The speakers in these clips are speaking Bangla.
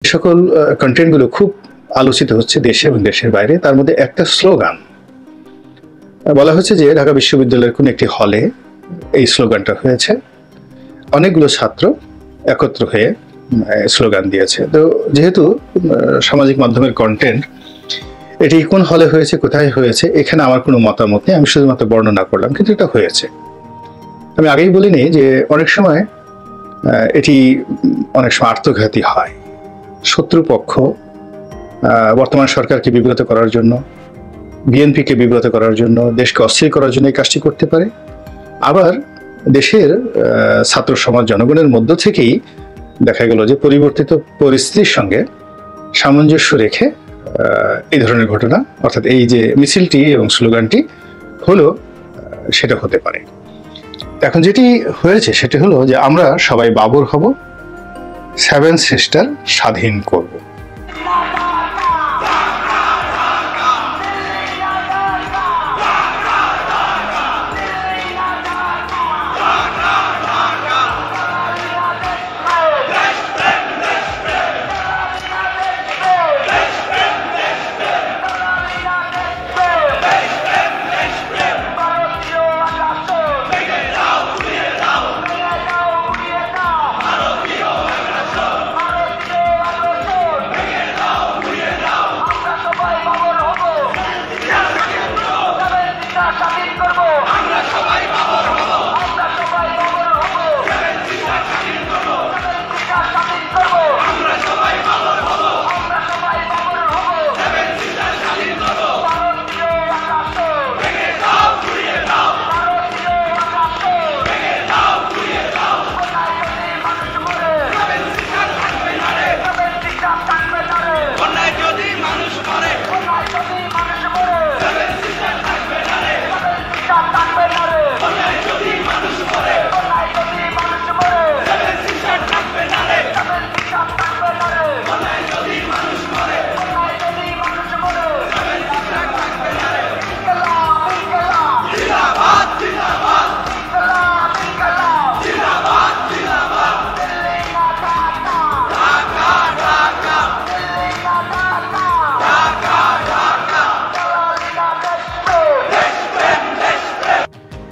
সকল কন্টেন্টগুলো খুব আলোচিত হচ্ছে দেশে এবং দেশের বাইরে। তার মধ্যে একটা স্লোগান বলা হচ্ছে যে ঢাকা বিশ্ববিদ্যালয়ের কোন একটি হলে এই স্লোগানটা হয়েছে, অনেকগুলো ছাত্র একত্র হয়ে স্লোগান দিয়েছে। তো যেহেতু সামাজিক মাধ্যমের কন্টেন্ট, এটি কোন হলে হয়েছে, কোথায় হয়েছে, এখানে আমার কোনো মতামত নেই, আমি শুধুমাত্র বর্ণনা করলাম, কিন্তু এটা হয়েছে। আমি আগেই বলিনি যে অনেক সময় এটি অনেক সময় আত্মঘাতী হয়। শত্রুপক্ষ বর্তমান সরকারকে বিব্রত করার জন্য, বিএনপিকে বিব্রত করার জন্য, দেশকে অস্থির করার জন্য এই কাজটি করতে পারে। আবার দেশের ছাত্র সমাজ জনগণের মধ্য থেকেই দেখা গেল যে পরিবর্তিত পরিস্থিতির সঙ্গে সামঞ্জস্য রেখে এই ধরনের ঘটনা, অর্থাৎ এই যে মিছিলটি এবং স্লোগানটি হলো, সেটা হতে পারে। এখন যেটি হয়েছে সেটি হলো যে আমরা সবাই বাবর হব, 7 সিস্টার স্বাধীন করব।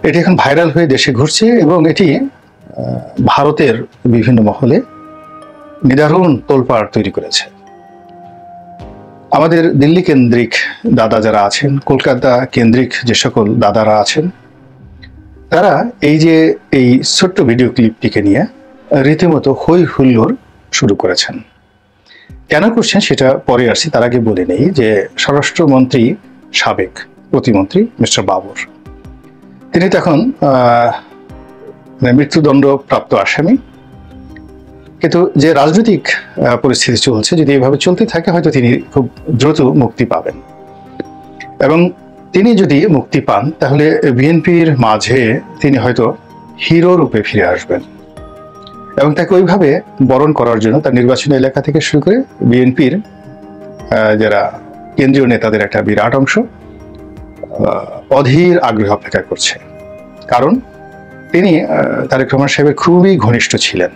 এটি এখন ভাইরাল হয়ে দেশে ঘুরছে এবং এটি ভারতের বিভিন্ন মহলে নিদারুণ তোলপাড় তৈরি করেছে। আমাদের দিল্লি কেন্দ্রিক দাদা যারা আছেন, কলকাতা কেন্দ্রিক যে সকল দাদারা আছেন, তারা এই যে এই ছোট্ট ভিডিও ক্লিপটিকে নিয়ে রীতিমতো হই হুল্লোড় শুরু করেছেন। কেন করছেন সেটা পরে আসছি, তার আগে বলে নেই যে স্বরাষ্ট্রমন্ত্রী, সাবেক প্রতিমন্ত্রী মিস্টার বাবর, তিনি তখন মৃত্যুদণ্ড প্রাপ্ত আসামি। কিন্তু যে রাজনৈতিক পরিস্থিতি চলছে, যদি এভাবে চলতে থাকে হয়তো তিনি খুব দ্রুত মুক্তি পাবেন, এবং তিনি যদি মুক্তি পান তাহলে বিএনপির মাঝে তিনি হয়তো হিরো রূপে ফিরে আসবেন, এবং তাকে ওইভাবে বরণ করার জন্য তার নির্বাচনী এলাকা থেকে শুরু করে বিএনপির যারা কেন্দ্রীয় নেতাদের একটা বিরাট অংশ অধীর আগ্রহ অপেক্ষা করছে। কারণ তিনি তারেক রহমান সাহেবের খুবই ঘনিষ্ঠ ছিলেন।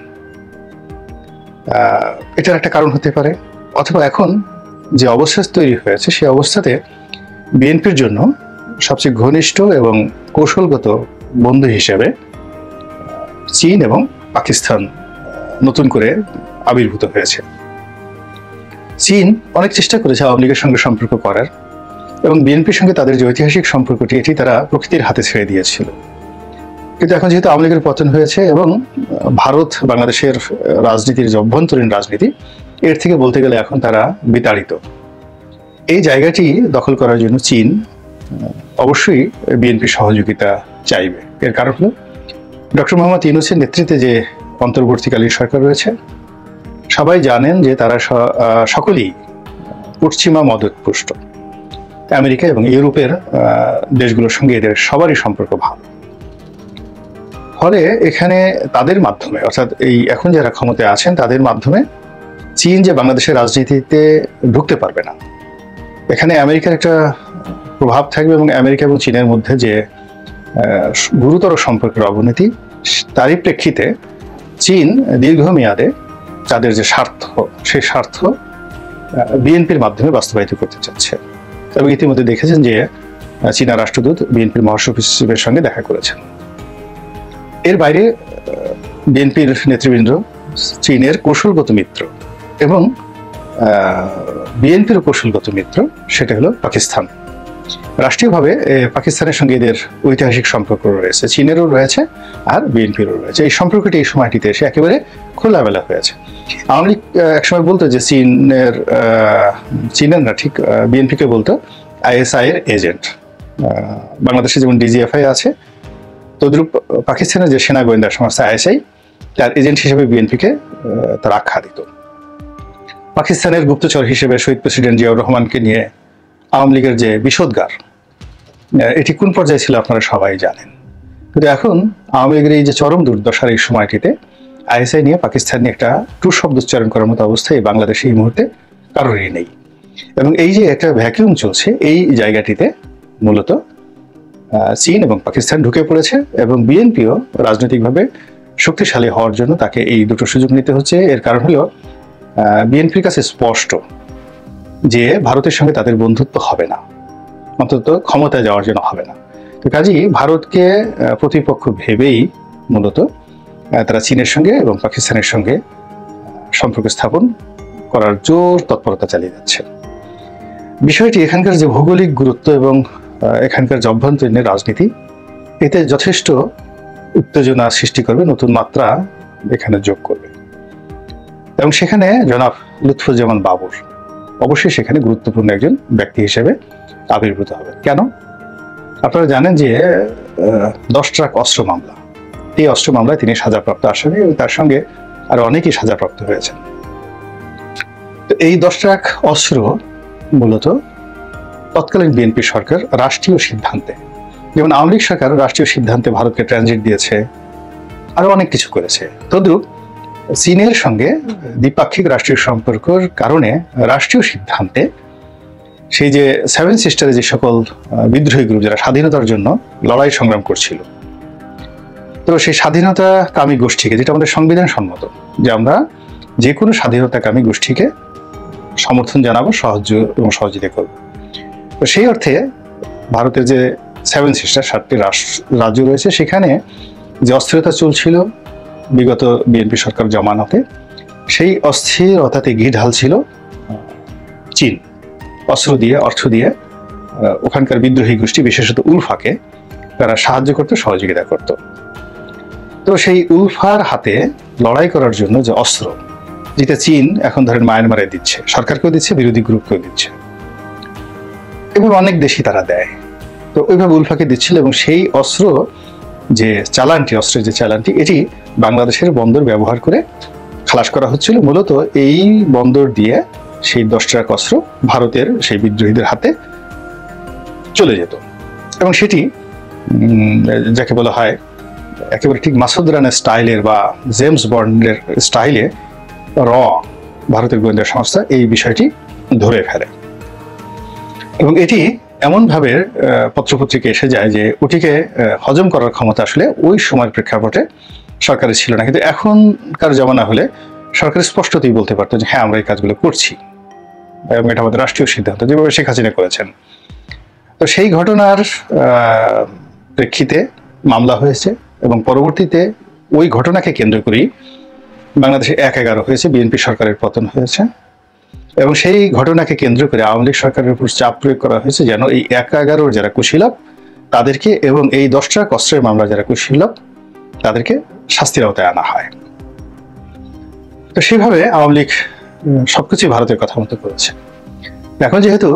এটার একটা কারণ হতে পারে, অথবা এখন যে অবস্থা তৈরি হয়েছে সেই অবস্থাতে বিএনপির জন্য সবচেয়ে ঘনিষ্ঠ এবং কৌশলগত বন্ধু হিসেবে চীন এবং পাকিস্তান নতুন করে আবির্ভূত হয়েছে। চীন অনেক চেষ্টা করেছে আওয়ামী লীগের সঙ্গে সম্পর্ক করার, এবং বিএনপির সঙ্গে তাদের যে ঐতিহাসিক সম্পর্কটি, এটি তারা প্রকৃতির হাতে ছেড়ে দিয়েছিল। কিন্তু এখন যেহেতু আওয়ামী লীগের পতন হয়েছে এবং ভারত বাংলাদেশের রাজনীতির যে অভ্যন্তরীণ রাজনীতি, এর থেকে বলতে গেলে এখন তারা বিতাড়িত। এই জায়গাটি দখল করার জন্য চীন অবশ্যই বিএনপির সহযোগিতা চাইবে। এর কারণ হলো ডক্টর মোহাম্মদ ইউনূসের নেতৃত্বে যে অন্তর্বর্তীকালীন সরকার রয়েছে, সবাই জানেন যে তারা সকলেই পশ্চিমা মদতপুষ্ট। আমেরিকা এবং ইউরোপের দেশগুলোর সঙ্গে এদের সবারই সম্পর্ক ভালো। ফলে এখানে তাদের মাধ্যমে, অর্থাৎ এই এখন যারা ক্ষমতায় আছেন তাদের মাধ্যমে চীন যে বাংলাদেশের রাজনীতিতে ঢুকতে পারবে না। এখানে আমেরিকার একটা প্রভাব থাকবে, এবং আমেরিকা এবং চীনের মধ্যে যে গুরুতর সম্পর্কের অবনতি, তারই প্রেক্ষিতে চীন দীর্ঘমেয়াদে তাদের যে স্বার্থ, সেই স্বার্থ বিএনপির মাধ্যমে বাস্তবায়িত করতে চাচ্ছে। এবং ইতিমধ্যে দেখেছেন যে চীনা রাষ্ট্রদূত বিএনপির মহাসচিবের সঙ্গে দেখা করেছেন। এর বাইরে বিএনপির নেতৃবৃন্দ চীনের কৌশলগত মিত্র, এবং বিএনপির কৌশলগত মিত্র সেটা হলো পাকিস্তান। রাষ্ট্রীয়ভাবে পাকিস্তানের সঙ্গে এদের ঐতিহাসিক সম্পর্ক রয়েছে, চীনেরও রয়েছে আর বিএনপিরও রয়েছে। এই সম্পর্কটি এই সময়টিতে এসে একেবারে খোলামেলা হয়েছে। আওয়ামী লীগ একসময় বলতো যে চীনের না, ঠিক বিএনপিকে বলতো আইএসআই এর এজেন্ট। বাংলাদেশে যেমন ডিজিএফআই আছে, তদ্রূপ পাকিস্তানের যে সেনা গোয়েন্দা সংস্থা আইএসআই, তার এজেন্ট হিসেবে বিএনপিকে তার আখ্যা দিত। পাকিস্তানের গুপ্তচর হিসেবে শহীদ প্রেসিডেন্ট জিয়াউর রহমানকে নিয়ে আওয়ামী লীগের যে বিষোদগার, এটি কোন পর্যায়ে ছিল আপনারা সবাই জানেন। কিন্তু এখন আওয়ামী লীগের এই যে চরম দুর্দশার এই সময়টিতে আইএসআই নিয়ে পাকিস্তান নিয়ে একটা টু শব্দ উচ্চারণ করার মতো অবস্থা এই বাংলাদেশে এই মুহূর্তে কারোরই নেই। এবং এই যে একটা ভ্যাকিউম চলছে, এই জায়গাটিতে মূলত চীন এবং পাকিস্তান ঢুকে পড়েছে, এবং বিএনপিও রাজনৈতিকভাবে শক্তিশালী হওয়ার জন্য তাকে এই দুটো সুযোগ নিতে হচ্ছে। এর কারণ হলো বিএনপির কাছে স্পষ্ট যে ভারতের সঙ্গে তাদের বন্ধুত্ব হবে না, অন্তত ক্ষমতায় যাওয়ার জন্য হবে না। তো কাজেই ভারতকে প্রতিপক্ষ ভেবেই মূলত তারা চীনের সঙ্গে এবং পাকিস্তানের সঙ্গে সম্পর্ক স্থাপন করার জোর তৎপরতা চালিয়ে যাচ্ছে। বিষয়টি এখানকার যে ভৌগোলিক গুরুত্ব এবং এখানকার যে অভ্যন্তরীণ রাজনীতি, এতে যথেষ্ট উত্তেজনা সৃষ্টি করবে, নতুন মাত্রা এখানে যোগ করবে। এবং সেখানে জনাব লুৎফুজ্জামান বাবর অবশ্যই সেখানে গুরুত্বপূর্ণ একজন ব্যক্তি হিসেবে আবির্ভূত হবে। কেন? আপনারা জানেন যে 10 ট্রাক অস্ত্র মামলা, এই অস্ত্র মামলায় তিনি সাজাপ্রাপ্ত আসামি, এবং তার সঙ্গে আরো অনেকেই সাজাপ্রাপ্ত হয়েছেন। তো এই 10 ট্রাক অস্ত্র মূলত তৎকালীন বিএনপি সরকার রাষ্ট্রীয় সিদ্ধান্তে, যেমন আওয়ামী লীগ সরকার রাষ্ট্রীয় সিদ্ধান্তে ভারতকে ট্রানজিট দিয়েছে, আরো অনেক কিছু করেছে। তদ্রূপ চীনের সঙ্গে দ্বিপাক্ষিক রাষ্ট্রীয় সম্পর্কের কারণে রাষ্ট্রীয় সিদ্ধান্তে সেই যে 7 সিস্টারে যে সকল বিদ্রোহী গ্রুপ যারা স্বাধীনতার জন্য লড়াই সংগ্রাম করছিল, তো সেই স্বাধীনতাকামী গোষ্ঠীকে, যেটা আমাদের সংবিধান সম্মত যে আমরা যে কোনো স্বাধীনতাকামী গোষ্ঠীকে সমর্থন জানাবো, সাহায্য এবং সহযোগিতা করবো, তো সেই অর্থে ভারতের যে 7 সিস্টার 7টি রাজ্য রয়েছে, সেখানে যে অস্থিরতা চলছিল বিগত বিএনপি সরকার জমানাতে, সেই অস্থিরতাতে ঘি ঢালছিল চীন, অস্ত্র দিয়ে, অর্থ দিয়ে ওখানকার বিদ্রোহী গোষ্ঠী, বিশেষত উলফাকে তারা সাহায্য করতো, সহযোগিতা করত। তো সেই উলফার হাতে লড়াই করার জন্য যে অস্ত্র, যেটা চীন এখন ধরেন মায়ানমারে দিচ্ছে, সরকারকেও দিচ্ছে, বিরোধী গ্রুপকেও দিচ্ছে, এভাবে অনেক দেশই তারা দেয়। তো ওইভাবে উলফাকে দিচ্ছিল, এবং সেই অস্ত্র যে চালানটি, অস্ত্রের যে চালানটি, এটি বাংলাদেশের বন্দর ব্যবহার করে খালাস করা হচ্ছিল। মূলত এই বন্দর দিয়ে সেই 10 ট্রাক অস্ত্র ভারতের সেই বিদ্রোহীদের হাতে চলে যেত, এবং সেটি যাকে বলা হয় একেবারে ঠিক মাসুদ রানের স্টাইলের বা জেমস বন্ডের স্টাইলে ভারতের গোয়েন্দা সংস্থা এই বিষয়টি ধরে ফেলে, এবং এটি এমনভাবে পত্রপত্রিকা এসে যায় যে ওটিকে হজম করার ক্ষমতা আসলে ওই সময়ের প্রেক্ষাপটে সরকারের ছিল না। কিন্তু এখনকার জমানা হলে সরকার স্পষ্টতই বলতে পারতো যে হ্যাঁ, আমরা এই কাজগুলো করছি, এবং এটা আমাদের রাষ্ট্রীয় সিদ্ধান্ত, যেভাবে শেখ হাসিনা করেছেন। তো সেই ঘটনার প্রেক্ষিতে মামলা হয়েছে, এবং পরবর্তীতে ওই ঘটনাকে কেন্দ্র করেই বাংলাদেশে 1-11 হয়েছে, বিএনপি সরকারের পতন হয়েছে, এবং সেই ঘটনাকে কেন্দ্র করে আওয়ামী লীগ সরকারের উপর চাপ প্রয়োগ করা হয়েছে যেন এই 1-11 যারা কুশীলব তাদেরকে, এবং এই 10 ট্রাক অস্ত্রের মামলা যারা কুশীলব তাদেরকে শাস্তির আওতায় আনা হয়। তো সেভাবে আওয়ামী লীগ সবকিছু ভারতের কথা মতো করেছে। এখন যেহেতু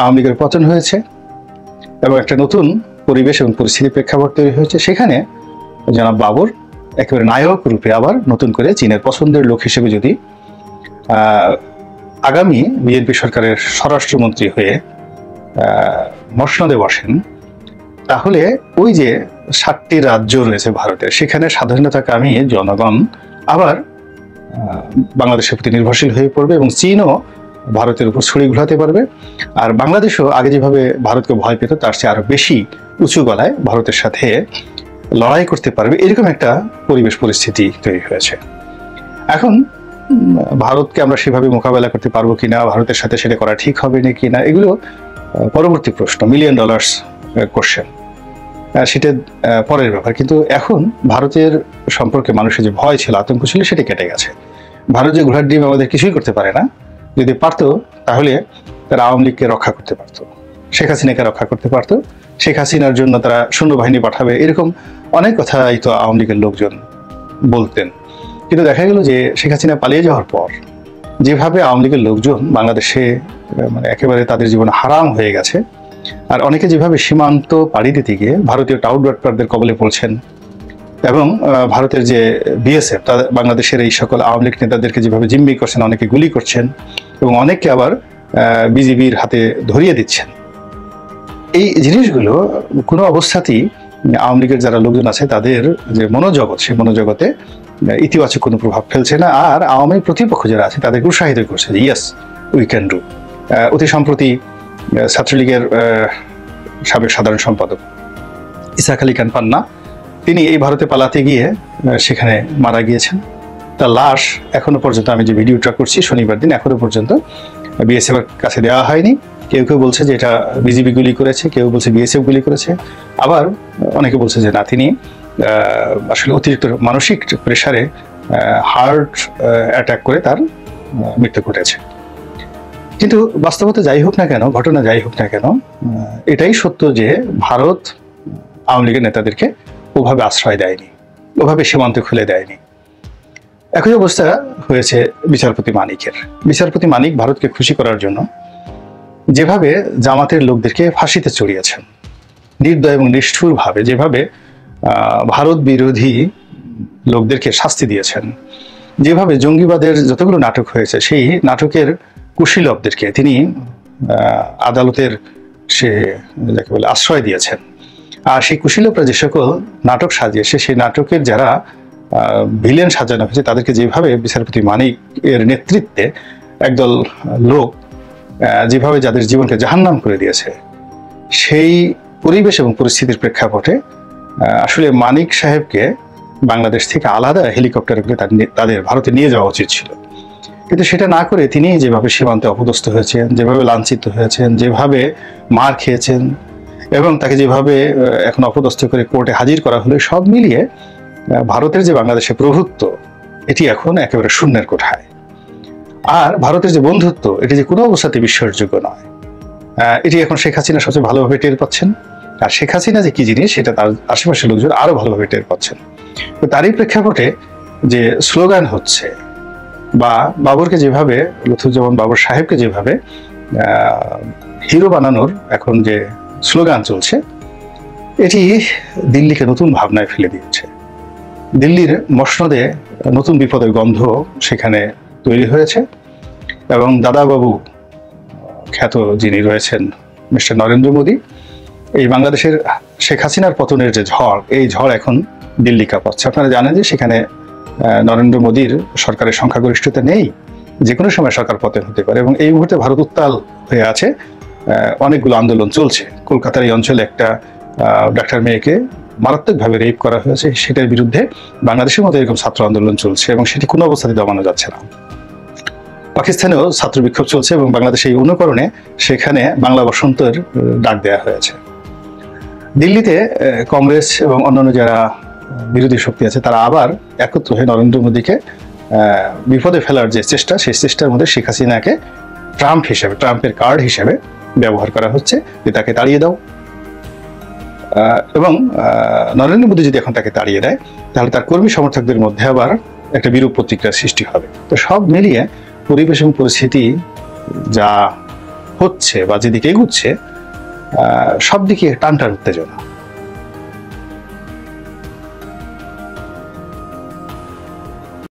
আওয়ামী লীগের পতন হয়েছে এবং একটা নতুন পরিবেশ এবং পরিস্থিতি প্রেক্ষাপট তৈরি হয়েছে, সেখানে জনাব বাবর একেবারে নায়ক রূপে আবার নতুন করে চীনের পছন্দের লোক হিসেবে যদি আগামী বিএনপি সরকারের স্বরাষ্ট্রমন্ত্রী হয়ে মসনদে বসেন, তাহলে ওই যে 7টি রাজ্য রয়েছে ভারতের, সেখানে স্বাধীনতাকামী জনগণ আবার বাংলাদেশের প্রতি নির্ভরশীল হয়ে পড়বে, এবং চীনও ভারতের উপর ছড়ি ঘোরাতে পারবে। আর বাংলাদেশও আগে যেভাবে ভারতকে ভয় পেত, তার চেয়ে আরো বেশি উঁচু গলায় ভারতের সাথে লড়াই করতে পারবে, এরকম একটা পরিবেশ পরিস্থিতি তৈরি হয়েছে। এখন ভারতকে আমরা সেভাবে মোকাবেলা করতে পারবো কিনা, ভারতের সাথে সেটা করা ঠিক হবে না কিনা, এগুলো পরবর্তী প্রশ্ন, $1,000,000 কোশ্চেন, সেটা পরের ব্যাপার। কিন্তু এখন ভারতের সম্পর্কে মানুষের যে ভয় ছিল, আতঙ্ক ছিল, সেটা কেটে গেছে। ভারত যে ঘোড়ার ডিম আমাদের কিছুই করতে পারে না, যদি পারতো তাহলে তারা আওয়ামী লীগকে রক্ষা করতে পারতো, শেখ হাসিনাকে রক্ষা করতে পারতো, শেখ হাসিনার জন্য তারা সৈন্যবাহিনী পাঠাবে, এরকম অনেক কথাই তো আওয়ামী লীগের লোকজন বলতেন। কিন্তু দেখা গেল যে শেখ হাসিনা পালিয়ে যাওয়ার পর যেভাবে আওয়ামী লীগের লোকজন বাংলাদেশে মানে একেবারে তাদের জীবন হারাম হয়ে গেছে, আর অনেকে যেভাবে সীমান্ত পাড়ি দিতে গিয়ে ভারতীয় টাউটবাটপারদের কবলে পড়ছেন, এবং ভারতের যে বিএসএফ তাদের বাংলাদেশের এই সকল আওয়ামী লীগ নেতাদেরকে যেভাবে জিম্মি করছেন, অনেকে গুলি করছেন এবং অনেককে আবার বিজিবির হাতে ধরিয়ে দিচ্ছেন, এই জিনিসগুলো কোনো অবস্থাতেই আওয়ামী লীগের যারা লোকজন আছে তাদের যে মনোজগৎ, সেই মনোজগতে ইতিবাচক কোনো প্রভাব ফেলছে না। আর আওয়ামী প্রতিপক্ষ যারা আছে তাদেরকে উৎসাহিত করছে যে ইয়েস উই ক্যান ডু। অতি সম্প্রতি ছাত্রলীগের সাবেক সাধারণ সম্পাদক ইসাক আলী খান পান্না, তিনি এই ভারতে পালাতে গিয়ে সেখানে মারা গিয়েছেন। তার লাশ এখনো পর্যন্ত, আমি যে ভিডিওটা করছি শনিবার দিন, এখনো পর্যন্ত বিএসএফ এর কাছে দেওয়া হয়নি। কেউ কেউ বলছে যে এটা বিজিবি গুলি করেছে, কেউ বলছে বিএসএফ গুলি করেছে, আবার অনেকে বলছে যে না, তিনি আসলে অতিরিক্ত মানসিক প্রেসারে হার্ট অ্যাটাক করে তার মৃত্যু ঘটেছে। কিন্তু বাস্তবতা যাই হোক না কেন, ঘটনা যাই হোক না কেন, এটাই সত্য যে ভারত আওয়ামী লীগের নেতাদেরকে ওভাবে আশ্রয় দেয়নি, ওভাবে সীমান্ত খুলে দেয়নি। একই অবস্থা হয়েছে বিচারপতি মানিকের। বিচারপতি মানিক ভারতকে খুশি করার জন্য যেভাবে জামাতের লোকদেরকে ফাঁসিতে চড়িয়েছেন, নির্দয় এবং নিষ্ঠুরভাবে যেভাবে ভারত বিরোধী লোকদেরকে শাস্তি দিয়েছেন, যেভাবে জঙ্গিবাদের যতগুলো নাটক হয়েছে সেই নাটকের কুশীলবদেরকে তিনি আদালতের সে যাকে বলে আশ্রয় দিয়েছেন। আর সেই কুশীলবরা যে সকল নাটক সাজিয়েছে, সেই নাটকের যারা ভিলেন সাজানো হয়েছে তাদেরকে যেভাবে বিচারপতি মানিক এর নেতৃত্বে একদল লোক যেভাবে যাদের জীবনকে জাহান্নাম করে দিয়েছে, সেই পরিবেশ এবং পরিস্থিতির প্রেক্ষাপটে আসলে মানিক সাহেবকে বাংলাদেশ থেকে আলাদা হেলিকপ্টারে করে তাদের ভারতে নিয়ে যাওয়া উচিত ছিল। কিন্তু সেটা না করে তিনি যেভাবে সীমান্তে অপদস্থ হয়েছেন, যেভাবে লাঞ্ছিত হয়েছেন, যেভাবে মার খেয়েছেন এবং তাকে যেভাবে এখন অপদস্থ করে কোর্টে হাজির করা হলো, সব মিলিয়ে ভারতের যে বাংলাদেশে প্রভুত্ব, এটি এখন একেবারে শূন্যের কোঠায়। আর ভারতের যে বন্ধুত্ব, এটি যে কোনো অবস্থাতে বিশ্বাসযোগ্য নয়, এটি এখন শেখ হাসিনা সবচেয়ে ভালোভাবে টের পাচ্ছেন। আর শেখ হাসিনা যে কি জিনিস সেটা তার আশেপাশের লোকজন আরো ভালোভাবে টের পাচ্ছেন। তো তারই প্রেক্ষাপটে যে স্লোগান হচ্ছে, বা বাবরকে যেভাবে, লুৎফুজ্জামান বাবর সাহেবকে যেভাবে হিরো বানানোর এখন যে স্লোগান চলছে, এটি দিল্লিকে নতুন ভাবনায় ফেলে দিয়েছে। দিল্লির মসনদে নতুন বিপদের গন্ধ সেখানে তৈরি হয়েছে এবং দাদাবাবু খ্যাত যিনি রয়েছেন মিস্টার নরেন্দ্র মোদী, এই বাংলাদেশের শেখ হাসিনার পতনের যে ঝড়, এই ঝড় এখন দিল্লি কাঁপাচ্ছে। আপনারা জানেন যে সেখানে নরেন্দ্র মোদীর সরকারের সংখ্যাগরিষ্ঠতা নেই, যে কোনো সময় সরকার পতন হতে পারে এবং এই মুহূর্তে ভারত উত্তাল হয়ে আছে। অনেকগুলো আন্দোলন চলছে। কলকাতার এই অঞ্চলে একটা ডাক্তার মেয়েকে মারাত্মকভাবে রেপ করা হয়েছে, সেটার বিরুদ্ধে বাংলাদেশের মতো এরকম ছাত্র আন্দোলন চলছে এবং সেটি কোনো অবস্থাতে দমানো যাচ্ছে না। পাকিস্তানেও ছাত্র বিক্ষোভ চলছে এবং বাংলাদেশে এই অনুকরণে সেখানে বাংলা বসন্তের ডাক দেওয়া হয়েছে। দিল্লিতে কংগ্রেস এবং অন্যান্য যারা বিরোধী শক্তি আছে তারা আবার একত্র হয়ে নরেন্দ্র মোদীকে বিপদে ফেলার যে চেষ্টা, সেই চেষ্টার মধ্যে শেখ হাসিনাকে ট্রাম্পের কার্ড হিসেবে ব্যবহার করা হচ্ছে, যে তাকে তাড়িয়ে দাও। এবং নরেন্দ্র মোদী যদি এখন তাকে তাড়িয়ে দেয়, তাহলে তার কর্মী সমর্থকদের মধ্যে আবার একটা বিরূপ প্রতিক্রিয়ার সৃষ্টি হবে। তো সব মিলিয়ে পরিবেশ এবং পরিস্থিতি যা হচ্ছে বা যেদিকে এগুচ্ছে, সব দিকে টানটান উত্তেজনা।